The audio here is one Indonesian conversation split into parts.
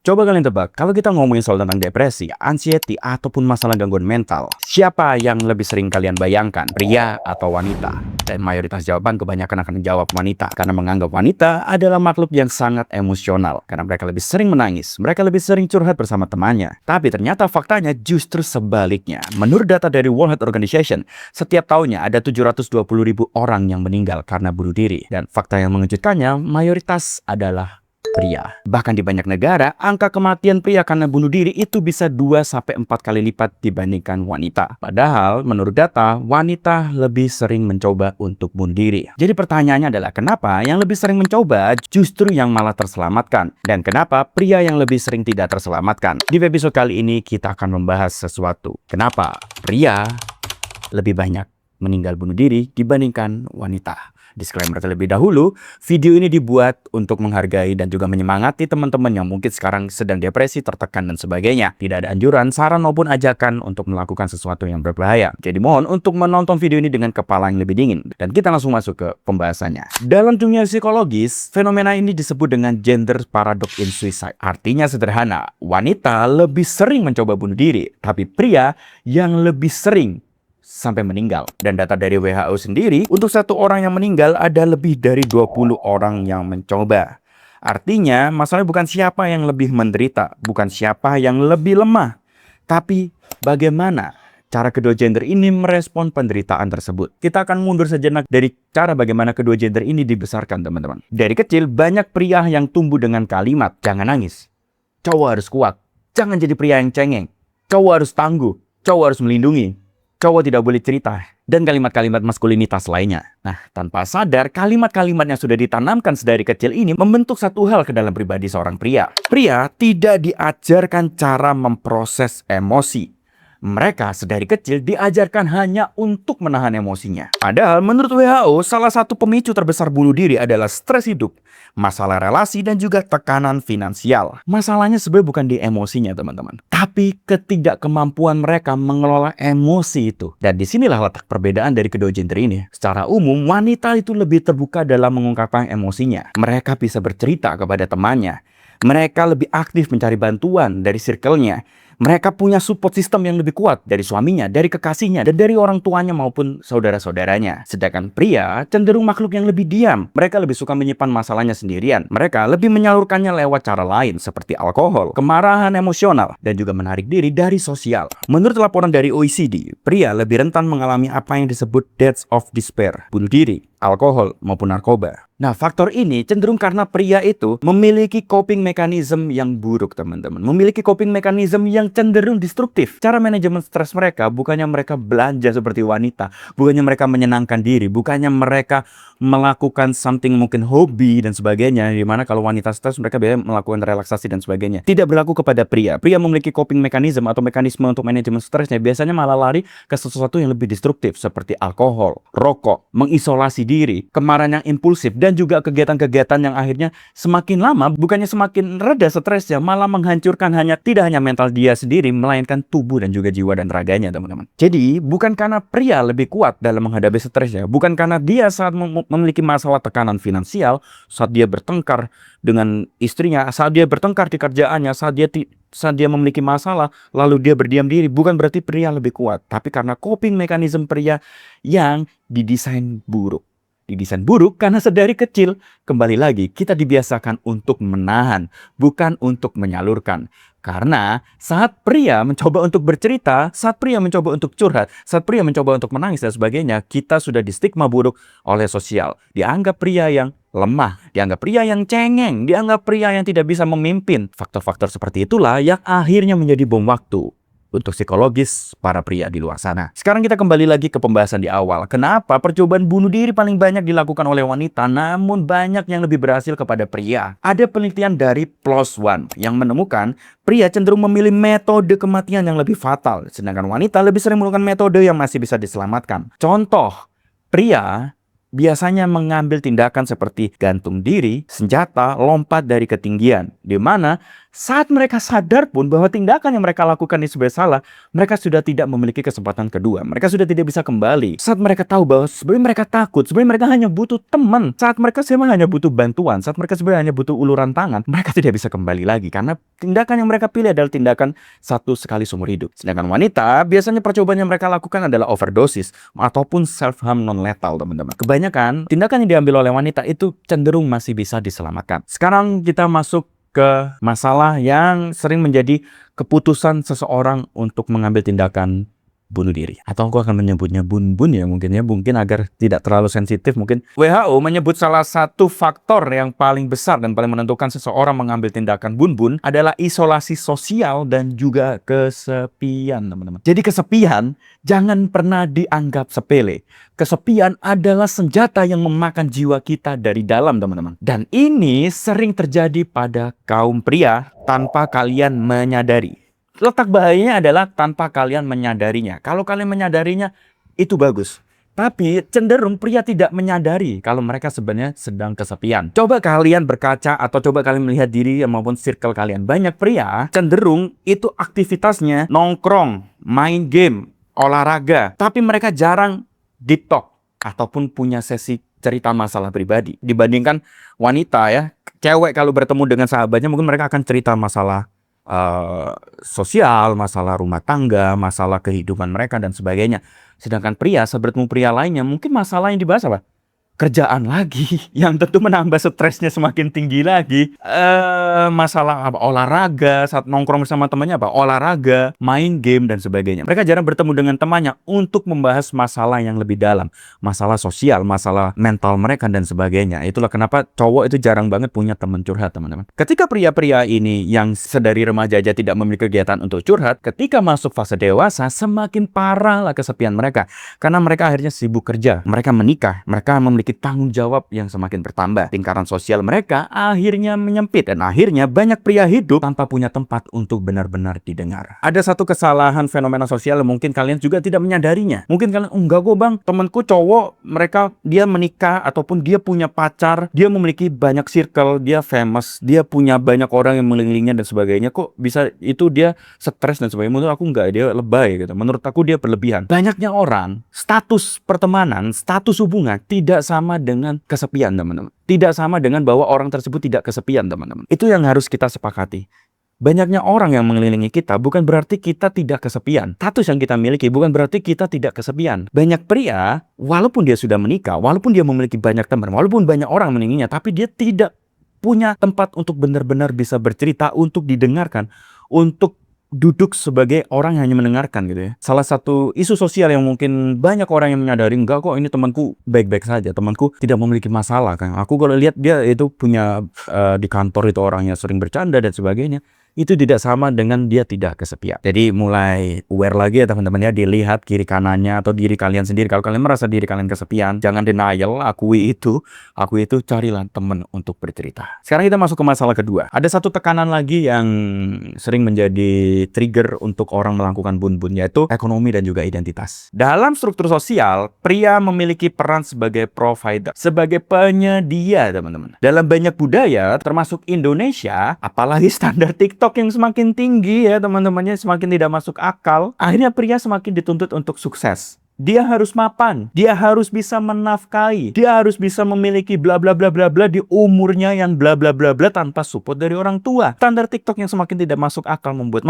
Coba kalian tebak, kalau kita ngomongin soal tentang depresi, anxiety, ataupun masalah gangguan mental, siapa yang lebih sering kalian bayangkan, pria atau wanita? Dan mayoritas jawaban kebanyakan akan menjawab wanita, karena menganggap wanita adalah makhluk yang sangat emosional, karena mereka lebih sering menangis, mereka lebih sering curhat bersama temannya. Tapi ternyata faktanya justru sebaliknya. Menurut data dari World Health Organization, setiap tahunnya ada 720.000 orang yang meninggal karena bunuh diri. Dan fakta yang mengejutkannya, mayoritas adalah pria. Bahkan di banyak negara, angka kematian pria karena bunuh diri itu bisa 2-4 kali lipat dibandingkan wanita. Padahal, menurut data, wanita lebih sering mencoba untuk bunuh diri. Jadi pertanyaannya adalah, kenapa yang lebih sering mencoba justru yang malah terselamatkan? Dan kenapa pria yang lebih sering tidak terselamatkan? Di episode kali ini, kita akan membahas sesuatu. Kenapa pria lebih banyak meninggal bunuh diri dibandingkan wanita? Disclaimer terlebih dahulu, video ini dibuat untuk menghargai dan juga menyemangati teman-teman yang mungkin sekarang sedang depresi, tertekan, dan sebagainya. Tidak ada anjuran, saran maupun ajakan untuk melakukan sesuatu yang berbahaya. Jadi mohon untuk menonton video ini dengan kepala yang lebih dingin. Dan kita langsung masuk ke pembahasannya. Dalam dunia psikologis, fenomena ini disebut dengan gender paradox in suicide. Artinya sederhana, wanita lebih sering mencoba bunuh diri, tapi pria yang lebih sering sampai meninggal. Dan data dari WHO sendiri, untuk satu orang yang meninggal ada lebih dari 20 orang yang mencoba. Artinya, masalahnya bukan siapa yang lebih menderita, bukan siapa yang lebih lemah, tapi bagaimana cara kedua gender ini merespon penderitaan tersebut. Kita akan mundur sejenak dari cara bagaimana kedua gender ini dibesarkan, teman-teman. Dari kecil, banyak pria yang tumbuh dengan kalimat, jangan nangis, cowok harus kuat, jangan jadi pria yang cengeng, cowok harus tangguh, cowok harus melindungi, cowok tidak boleh cerita, dan kalimat-kalimat maskulinitas lainnya. Nah, tanpa sadar, kalimat-kalimat yang sudah ditanamkan sedari kecil ini membentuk satu hal ke dalam pribadi seorang pria. Pria tidak diajarkan cara memproses emosi. Mereka sedari kecil diajarkan hanya untuk menahan emosinya. Padahal menurut WHO, salah satu pemicu terbesar bunuh diri adalah stres hidup, masalah relasi, dan juga tekanan finansial. Masalahnya sebenarnya bukan di emosinya, teman-teman, tapi ketidakkemampuan mereka mengelola emosi itu. Dan disinilah letak perbedaan dari kedua gender ini. Secara umum, wanita itu lebih terbuka dalam mengungkapkan emosinya. Mereka bisa bercerita kepada temannya. Mereka lebih aktif mencari bantuan dari circle-nya. Mereka punya support system yang lebih kuat dari suaminya, dari kekasihnya, dan dari orang tuanya maupun saudara-saudaranya. Sedangkan pria cenderung makhluk yang lebih diam. Mereka lebih suka menyimpan masalahnya sendirian. Mereka lebih menyalurkannya lewat cara lain seperti alkohol, kemarahan emosional, dan juga menarik diri dari sosial. Menurut laporan dari OECD, pria lebih rentan mengalami apa yang disebut deaths of despair, bunuh diri, alkohol, maupun narkoba. Nah, faktor ini cenderung karena pria itu memiliki coping mechanism yang buruk, teman-teman. Memiliki coping mechanism yang cenderung destruktif. Cara manajemen stres mereka bukannya mereka belanja seperti wanita, bukannya mereka menyenangkan diri, bukannya mereka melakukan something mungkin hobi dan sebagainya, dimana kalau wanita stres mereka biasanya melakukan relaksasi dan sebagainya. Tidak berlaku kepada pria. Pria memiliki coping mechanism atau mekanisme untuk manajemen stresnya biasanya malah lari ke sesuatu yang lebih destruktif seperti alkohol, rokok, mengisolasi diri, kemarahan yang impulsif, dan juga kegiatan-kegiatan yang akhirnya semakin lama bukannya semakin reda stresnya, malah menghancurkan tidak hanya mental dia sendiri, melainkan tubuh dan juga jiwa dan raganya, teman-teman. Jadi bukan karena pria lebih kuat dalam menghadapi stresnya, bukan karena dia saat memiliki masalah tekanan finansial, saat dia bertengkar dengan istrinya, saat dia bertengkar di kerjaannya, saat dia memiliki masalah lalu dia berdiam diri, bukan berarti pria lebih kuat, tapi karena coping mechanism pria yang didesain buruk. Didesain buruk karena sedari kecil, kembali lagi, kita dibiasakan untuk menahan, bukan untuk menyalurkan. Karena saat pria mencoba untuk bercerita, saat pria mencoba untuk curhat, saat pria mencoba untuk menangis dan sebagainya, kita sudah distigma buruk oleh sosial. Dianggap pria yang lemah, dianggap pria yang cengeng, dianggap pria yang tidak bisa memimpin. Faktor-faktor seperti itulah yang akhirnya menjadi bom waktu untuk psikologis para pria di luar sana. Sekarang kita kembali lagi ke pembahasan di awal. Kenapa percobaan bunuh diri paling banyak dilakukan oleh wanita, namun banyak yang lebih berhasil kepada pria? Ada penelitian dari PLOS ONE yang menemukan pria cenderung memilih metode kematian yang lebih fatal, sedangkan wanita lebih sering menggunakan metode yang masih bisa diselamatkan. Contoh, pria biasanya mengambil tindakan seperti gantung diri, senjata, lompat dari ketinggian. Di mana saat mereka sadar pun bahwa tindakan yang mereka lakukan ini sebenarnya salah, mereka sudah tidak memiliki kesempatan kedua. Mereka sudah tidak bisa kembali. Saat mereka tahu bahwa sebenarnya mereka takut, sebenarnya mereka hanya butuh teman. Saat mereka sebenarnya hanya butuh bantuan, saat mereka sebenarnya hanya butuh uluran tangan, mereka tidak bisa kembali lagi. Karena tindakan yang mereka pilih adalah tindakan satu sekali seumur hidup. Sedangkan wanita, biasanya percobaan yang mereka lakukan adalah overdosis ataupun self-harm non-lethal, teman-teman. Kebanyakan, tindakan yang diambil oleh wanita itu cenderung masih bisa diselamatkan. Sekarang kita masuk ke masalah yang sering menjadi keputusan seseorang untuk mengambil tindakan bunuh diri. Atau aku akan menyebutnya bun-bun ya mungkin agar tidak terlalu sensitif mungkin. WHO menyebut salah satu faktor yang paling besar dan paling menentukan seseorang mengambil tindakan bun-bun adalah isolasi sosial dan juga kesepian, teman-teman. Jadi kesepian jangan pernah dianggap sepele. Kesepian adalah senjata yang memakan jiwa kita dari dalam, teman-teman. Dan ini sering terjadi pada kaum pria tanpa kalian menyadari. Letak bahayanya adalah tanpa kalian menyadarinya. Kalau kalian menyadarinya, itu bagus. Tapi cenderung pria tidak menyadari kalau mereka sebenarnya sedang kesepian. Coba kalian berkaca atau coba kalian melihat diri maupun circle kalian. Banyak pria cenderung itu aktivitasnya nongkrong, main game, olahraga. Tapi mereka jarang deep talk ataupun punya sesi cerita masalah pribadi. Dibandingkan wanita ya, cewek kalau bertemu dengan sahabatnya mungkin mereka akan cerita masalah sosial, masalah rumah tangga, masalah kehidupan mereka dan sebagainya. Sedangkan pria, bertemu pria lainnya, mungkin masalah yang dibahas apa? Kerjaan lagi, yang tentu menambah stresnya semakin tinggi lagi. Masalah apa? Olahraga, saat nongkrong bersama temannya apa? Olahraga, main game dan sebagainya. Mereka jarang bertemu dengan temannya untuk membahas masalah yang lebih dalam, masalah sosial, masalah mental mereka dan sebagainya. Itulah kenapa cowok itu jarang banget punya teman curhat, teman-teman. Ketika pria-pria ini yang sedari remaja aja tidak memiliki kegiatan untuk curhat, ketika masuk fase dewasa semakin parah lah kesepian mereka, karena mereka akhirnya sibuk kerja, mereka menikah, mereka memiliki tanggung jawab yang semakin bertambah. Lingkaran sosial mereka akhirnya menyempit dan akhirnya banyak pria hidup tanpa punya tempat untuk benar-benar didengar. Ada satu kesalahan fenomena sosial yang mungkin kalian juga tidak menyadarinya. Mungkin kalian, enggak kok bang, temanku cowok, mereka dia menikah ataupun dia punya pacar, dia memiliki banyak circle, dia famous, dia punya banyak orang yang mengelilingnya dan sebagainya. Kok bisa itu dia stres dan sebagainya? Menurut aku enggak, dia lebay gitu. Menurut aku dia berlebihan. Banyaknya orang, status pertemanan, status hubungan tidak sama dengan kesepian, teman-teman. Tidak sama dengan bahwa orang tersebut tidak kesepian, teman-teman. Itu yang harus kita sepakati. Banyaknya orang yang mengelilingi kita bukan berarti kita tidak kesepian. Status yang kita miliki bukan berarti kita tidak kesepian. Banyak pria, walaupun dia sudah menikah, walaupun dia memiliki banyak teman, walaupun banyak orang meningginya, tapi dia tidak punya tempat untuk benar-benar bisa bercerita, untuk didengarkan, untuk duduk sebagai orang yang hanya mendengarkan gitu ya. Salah satu isu sosial yang mungkin banyak orang yang menyadari, enggak kok ini temanku baik-baik saja, temanku tidak memiliki masalah kan. Aku kalau lihat dia itu punya di kantor itu orangnya sering bercanda dan sebagainya. Itu tidak sama dengan dia tidak kesepian. Jadi mulai aware lagi ya teman-teman ya, dilihat kiri kanannya atau diri kalian sendiri. Kalau kalian merasa diri kalian kesepian, jangan denial, akui itu, carilah teman untuk bercerita. Sekarang kita masuk ke masalah kedua. Ada satu tekanan lagi yang sering menjadi trigger untuk orang melakukan bun-bun, yaitu ekonomi dan juga identitas. Dalam struktur sosial, pria memiliki peran sebagai provider, sebagai penyedia, teman-teman. Dalam banyak budaya, termasuk Indonesia, apalagi standar TikTok yang semakin tinggi ya teman-temannya, semakin tidak masuk akal, akhirnya pria semakin dituntut untuk sukses. Dia harus mapan, dia harus bisa menafkahi, dia harus bisa memiliki bla bla bla bla bla di umurnya yang bla bla bla bla tanpa support dari orang tua. Standar TikTok yang semakin tidak masuk akal membuat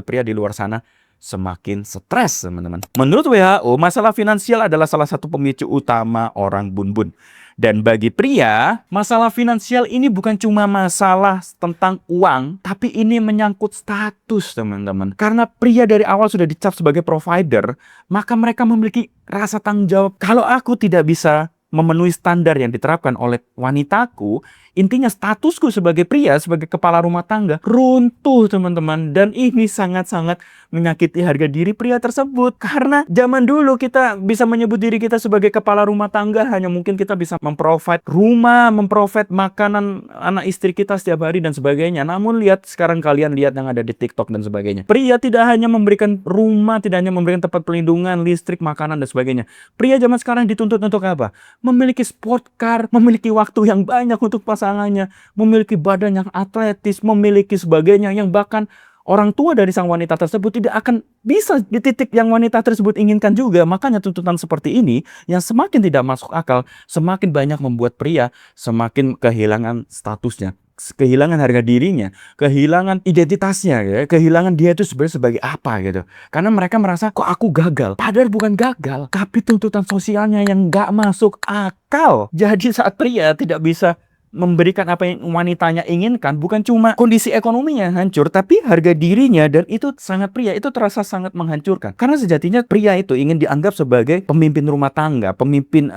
pria di luar sana semakin stres, teman-teman. Menurut WHO, masalah finansial adalah salah satu pemicu utama orang bun-bun. Dan bagi pria, masalah finansial ini bukan cuma masalah tentang uang, tapi ini menyangkut status, teman-teman. Karena pria dari awal sudah dicap sebagai provider, maka mereka memiliki rasa tanggung jawab. Kalau aku tidak bisa memenuhi standar yang diterapkan oleh wanitaku, intinya statusku sebagai pria, sebagai kepala rumah tangga, runtuh, teman-teman. Dan ini sangat-sangat menyakiti harga diri pria tersebut. Karena zaman dulu kita bisa menyebut diri kita sebagai kepala rumah tangga, hanya mungkin kita bisa memprovide rumah, memprovide makanan anak istri kita setiap hari dan sebagainya. Namun lihat sekarang, kalian lihat yang ada di TikTok dan sebagainya. Pria tidak hanya memberikan rumah, tidak hanya memberikan tempat pelindungan, listrik, makanan dan sebagainya. Pria zaman sekarang dituntut untuk apa? memiliki sport car, memiliki waktu yang banyak untuk pasangannya, memiliki badan yang atletis, memiliki sebagainya, yang bahkan orang tua dari sang wanita tersebut tidak akan bisa di titik yang wanita tersebut inginkan juga. Makanya tuntutan seperti ini yang semakin tidak masuk akal, semakin banyak membuat pria semakin kehilangan statusnya, kehilangan harga dirinya, kehilangan identitasnya, ya, kehilangan dia itu sebenarnya sebagai apa gitu. Karena mereka merasa kok aku gagal, padahal bukan gagal, tapi tuntutan sosialnya yang nggak masuk akal. Jadi saat pria tidak bisa memberikan apa yang wanitanya inginkan, bukan cuma kondisi ekonominya yang hancur, tapi harga dirinya, dan itu sangat pria, itu terasa sangat menghancurkan. Karena sejatinya pria itu ingin dianggap sebagai pemimpin rumah tangga, pemimpin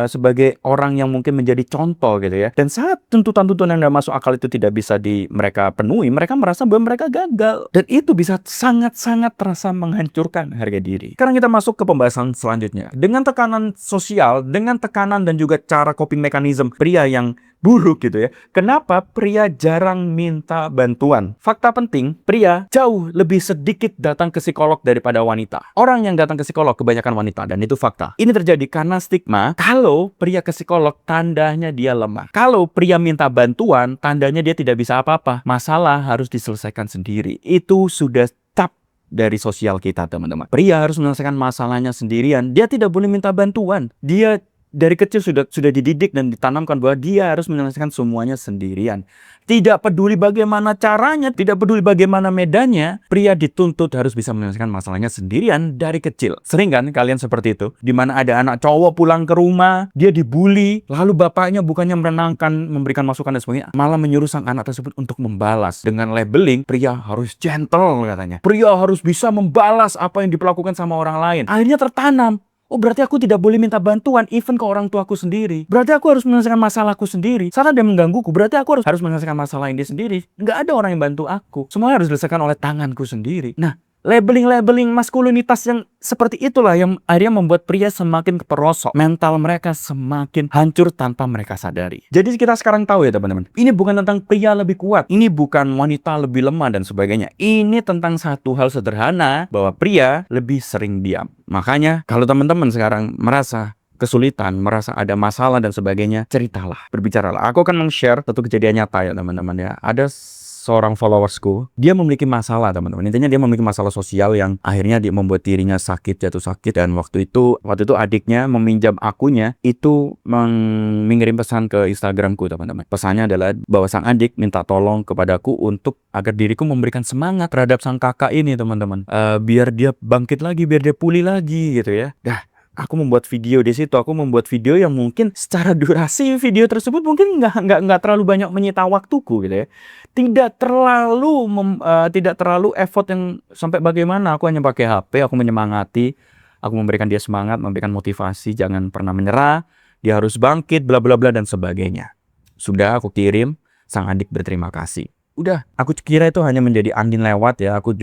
sebagai orang yang mungkin menjadi contoh gitu ya. Dan saat tuntutan-tuntutan yang tidak masuk akal itu tidak bisa mereka penuhi, mereka merasa bahwa mereka gagal. Dan itu bisa sangat-sangat terasa menghancurkan harga diri. Sekarang kita masuk ke pembahasan selanjutnya. Dengan tekanan sosial, dengan tekanan dan juga cara coping mechanism pria yang buruk gitu ya. Kenapa pria jarang minta bantuan? Fakta penting, pria jauh lebih sedikit datang ke psikolog daripada wanita. Orang yang datang ke psikolog kebanyakan wanita, dan itu fakta. Ini terjadi karena stigma, kalau pria ke psikolog tandanya dia lemah. Kalau pria minta bantuan, tandanya dia tidak bisa apa-apa. Masalah harus diselesaikan sendiri. Itu sudah dari sosial kita, teman-teman. Pria harus menyelesaikan masalahnya sendirian. Dia tidak boleh minta bantuan. Dia dari kecil sudah dididik dan ditanamkan bahwa dia harus menyelesaikan semuanya sendirian. Tidak peduli bagaimana caranya, tidak peduli bagaimana medannya, pria dituntut harus bisa menyelesaikan masalahnya sendirian dari kecil. Sering kan kalian seperti itu? Dimana ada anak cowok pulang ke rumah, dia dibully, lalu bapaknya bukannya menenangkan, memberikan masukan dan sebagainya, malah menyuruh sang anak tersebut untuk membalas. Dengan labeling, pria harus gentle katanya. Pria harus bisa membalas apa yang diperlakukan sama orang lain. Akhirnya tertanam. Oh, berarti aku tidak boleh minta bantuan even ke orang tuaku sendiri. Berarti aku harus menyelesaikan masalahku sendiri. Saat ada yang menggangguku, berarti aku harus menyelesaikan masalah ini sendiri. Nggak ada orang yang bantu aku. Semuanya harus diselesaikan oleh tanganku sendiri. Nah, labeling-labeling maskulinitas yang seperti itulah yang akhirnya membuat pria semakin keperosok. Mental mereka semakin hancur tanpa mereka sadari. Jadi kita sekarang tahu ya teman-teman, ini bukan tentang pria lebih kuat, ini bukan wanita lebih lemah dan sebagainya. Ini tentang satu hal sederhana, bahwa pria lebih sering diam. Makanya kalau teman-teman sekarang merasa kesulitan, merasa ada masalah dan sebagainya, ceritalah, berbicaralah. Aku akan meng-share satu kejadian nyata ya teman-teman ya. Ada seorang followersku, dia memiliki masalah teman-teman. Intinya dia memiliki masalah sosial yang akhirnya dia membuat dirinya sakit, jatuh sakit. Dan waktu itu adiknya meminjam akunnya itu mengirim pesan ke Instagramku teman-teman. Pesannya adalah bahwa sang adik minta tolong kepadaku untuk agar diriku memberikan semangat terhadap sang kakak ini teman-teman. Biar dia bangkit lagi, biar dia pulih lagi gitu ya. Aku membuat video di situ. Aku membuat video yang mungkin secara durasi video tersebut mungkin nggak terlalu banyak menyita waktuku gitu ya. Tidak terlalu effort yang sampai bagaimana. Aku hanya pakai HP, aku menyemangati, aku memberikan dia semangat, memberikan motivasi, jangan pernah menyerah, dia harus bangkit, bla bla bla dan sebagainya. Sudah aku kirim, sang adik berterima kasih. Udah, aku kira itu hanya menjadi angin lewat ya. Aku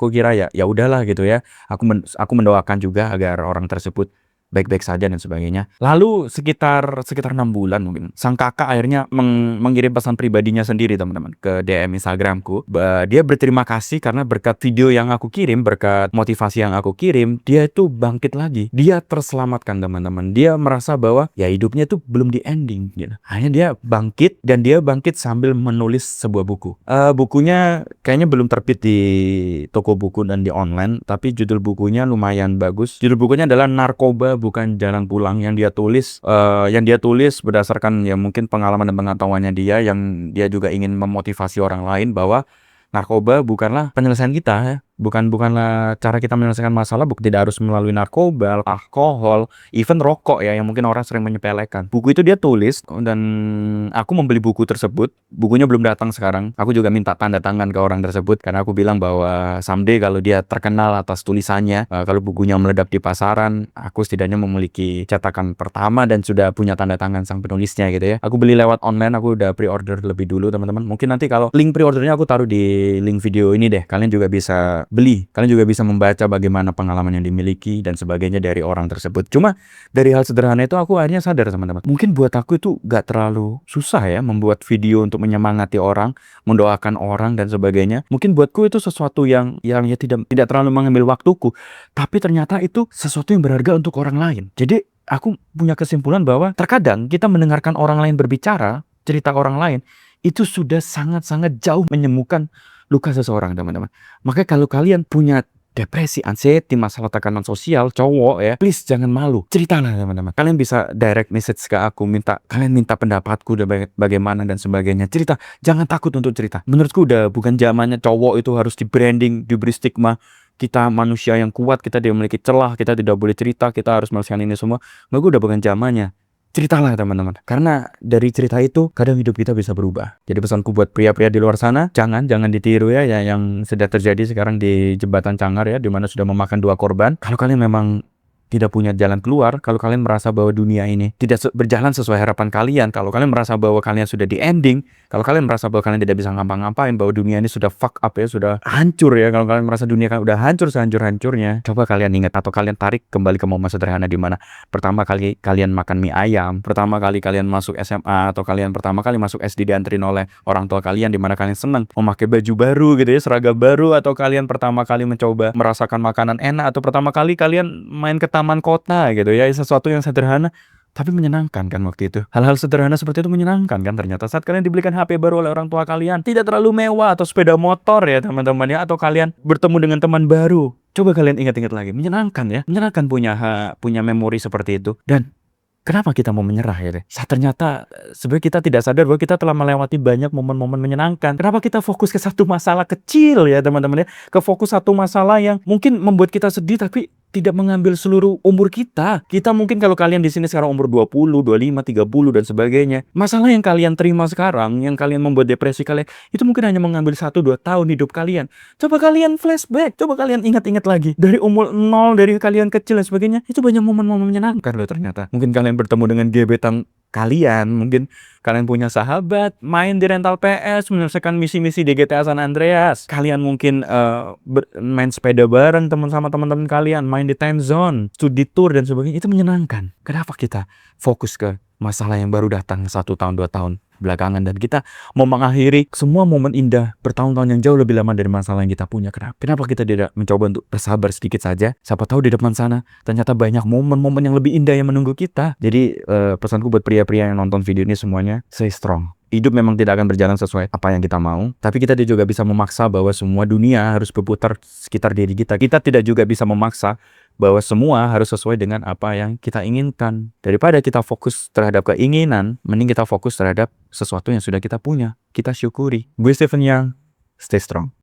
kira ya udahlah gitu ya. Aku mendoakan juga agar orang tersebut baik-baik saja dan sebagainya. Lalu sekitar 6 bulan mungkin, sang kakak akhirnya mengirim pesan pribadinya sendiri teman-teman ke DM Instagramku. Dia berterima kasih karena berkat video yang aku kirim, berkat motivasi yang aku kirim, dia itu bangkit lagi. Dia terselamatkan teman-teman. Dia merasa bahwa ya hidupnya itu belum di ending gitu. Akhirnya dia bangkit, dan dia bangkit sambil menulis sebuah buku. Bukunya kayaknya belum terbit di toko buku dan di online, tapi judul bukunya lumayan bagus. Judul bukunya adalah Narkoba Bukan Jalan Pulang, yang dia tulis berdasarkan ya mungkin pengalaman dan pengetahuannya dia, yang dia juga ingin memotivasi orang lain bahwa narkoba bukanlah penyelesaian kita ya. Bukanlah cara kita menyelesaikan masalah, tidak harus melalui narkoba, alkohol, even rokok ya, yang mungkin orang sering menyepelekan. Buku itu dia tulis, dan aku membeli buku tersebut. Bukunya belum datang sekarang. Aku juga minta tanda tangan ke orang tersebut, karena aku bilang bahwa someday kalau dia terkenal atas tulisannya, kalau bukunya meledak di pasaran, aku setidaknya memiliki cetakan pertama dan sudah punya tanda tangan sang penulisnya gitu ya. Aku beli lewat online, aku udah pre-order lebih dulu teman-teman. Mungkin nanti kalau link pre-ordernya aku taruh di link video ini deh. Kalian juga bisa beli. Kalian juga bisa membaca bagaimana pengalaman yang dimiliki dan sebagainya dari orang tersebut. Cuma dari hal sederhana itu aku akhirnya sadar teman-teman. Mungkin buat aku itu gak terlalu susah ya membuat video untuk menyemangati orang, mendoakan orang dan sebagainya. Mungkin buatku itu sesuatu yang ya tidak terlalu mengambil waktuku. Tapi ternyata itu sesuatu yang berharga untuk orang lain. Jadi aku punya kesimpulan bahwa terkadang kita mendengarkan orang lain berbicara, cerita orang lain, itu sudah sangat-sangat jauh menyembuhkan luka seseorang teman-teman. Makanya kalau kalian punya depresi, anxiety, masalah tekanan sosial, cowok ya, please jangan malu. Ceritalah teman-teman. Kalian bisa direct message ke aku, kalian minta pendapatku dan bagaimana dan sebagainya. Cerita, jangan takut untuk cerita. Menurutku udah bukan zamannya cowok itu harus di branding, diberi stigma. Kita manusia yang kuat, kita tidak memiliki celah, kita tidak boleh cerita, kita harus melakukan ini semua. Menurutku udah bukan zamannya. Ceritalah teman-teman, karena dari cerita itu kadang hidup kita bisa berubah. Jadi pesanku buat pria-pria di luar sana, jangan ditiru ya yang sudah terjadi sekarang di Jembatan Cangar ya, di mana sudah memakan 2 korban. Kalau kalian memang tidak punya jalan keluar, kalau kalian merasa bahwa dunia ini tidak berjalan sesuai harapan kalian, kalau kalian merasa bahwa kalian sudah di ending, kalau kalian merasa bahwa kalian tidak bisa ngapa-ngapain, bahwa dunia ini sudah fuck up ya, sudah hancur ya, kalau kalian merasa dunia kan udah hancur sehancur-hancurnya, coba kalian ingat atau kalian tarik kembali ke momen sederhana di mana pertama kali kalian makan mie ayam, pertama kali kalian masuk SMA, atau kalian pertama kali masuk SD dianterin oleh orang tua kalian, di mana kalian senang memakai baju baru gitu ya, seragam baru, atau kalian pertama kali mencoba merasakan makanan enak, atau pertama kali kalian main ke taman kota gitu ya, sesuatu yang sederhana tapi menyenangkan kan waktu itu. Hal-hal sederhana seperti itu menyenangkan kan ternyata saat kalian dibelikan HP baru oleh orang tua kalian, tidak terlalu mewah atau sepeda motor ya teman-teman ya, atau kalian bertemu dengan teman baru. Coba kalian ingat-ingat lagi, menyenangkan ya, menyenangkan punya memori seperti itu. Dan kenapa kita mau menyerah ya deh? Ternyata sebenarnya kita tidak sadar bahwa kita telah melewati banyak momen-momen menyenangkan. Kenapa kita fokus ke satu masalah kecil ya teman-teman ya? Ke fokus satu masalah yang mungkin membuat kita sedih tapi tidak mengambil seluruh umur kita. Kita mungkin kalau kalian di sini sekarang umur 20, 25, 30 dan sebagainya. Masalah yang kalian terima sekarang, yang kalian membuat depresi kalian, itu mungkin hanya mengambil 1-2 tahun hidup kalian. Coba kalian flashback, coba kalian ingat-ingat lagi. Dari umur 0, dari kalian kecil dan sebagainya, itu banyak momen-momen menyenangkan loh ternyata. Mungkin kalian bertemu dengan gebetan kalian, mungkin kalian punya sahabat, main di rental PS, menyelesaikan misi-misi di GTA San Andreas. Kalian mungkin main sepeda bareng sama teman-teman kalian, main di time zone, studi tour dan sebagainya. Itu menyenangkan. Kenapa kita fokus ke masalah yang baru datang 1 tahun 2 tahun belakangan, dan kita mau mengakhiri semua momen indah bertahun-tahun yang jauh lebih lama dari masalah yang kita punya? Kenapa kita tidak mencoba untuk bersabar sedikit saja? Siapa tahu di depan sana ternyata banyak momen-momen yang lebih indah yang menunggu kita. Jadi pesanku buat pria-pria yang nonton video ini semuanya, stay strong. Hidup memang tidak akan berjalan sesuai apa yang kita mau, tapi kita juga bisa memaksa bahwa semua dunia harus berputar sekitar diri kita. Kita tidak juga bisa memaksa bahwa semua harus sesuai dengan apa yang kita inginkan. Daripada kita fokus terhadap keinginan, mending kita fokus terhadap sesuatu yang sudah kita punya. Kita syukuri. Gue Stephen Young, stay strong.